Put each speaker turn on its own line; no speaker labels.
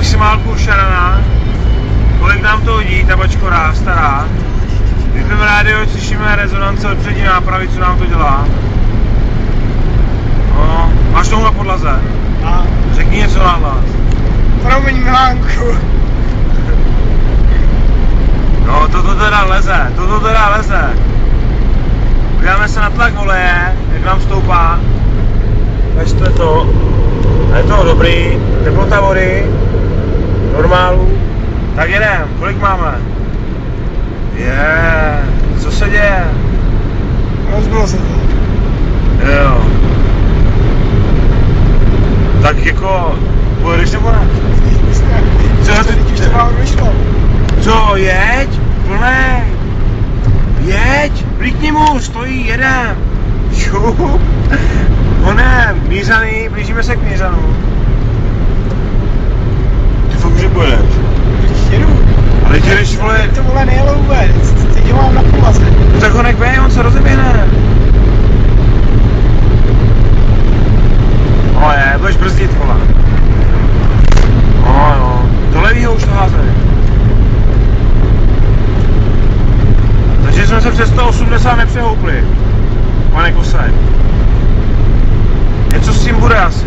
maximálku šaraná. Kolik nám to hodí, ta bačkora stará. Vypneme rádio, slyšíme rezonance od přední nápravy, co nám to dělá. No, máš tomu na podlaze?
A
Řekni něco na hlas.
promiň Milánku.
No, toto teda leze. Uděláme se na tlak oleje, jak nám stoupá. Takže to je to. A je to dobrý, teplota vody, normálu. Tak jedem, kolik máme? Co se děje?
Rozbilo se to.
Jo. Tak jako, pojedeš nebo ne? Co, jeď? Plnej. Jeď, blíkni mu, stojí, jedem. Šup. Honem, mířaný, blížíme se k mířanu. Ty fakt už nepojedeš.
Jedu.
Ale ty jdeš, vole.
To vole nejelo vůbec, teď dělám na podlaze.
No tak ho nech bej, on se rozeběhne. No je, budeš brzdit, vole. No, do levýho už to házej. Takže jsme se přes 180 nepřehoupli, pane Kosaj. Něco s tím bude asi.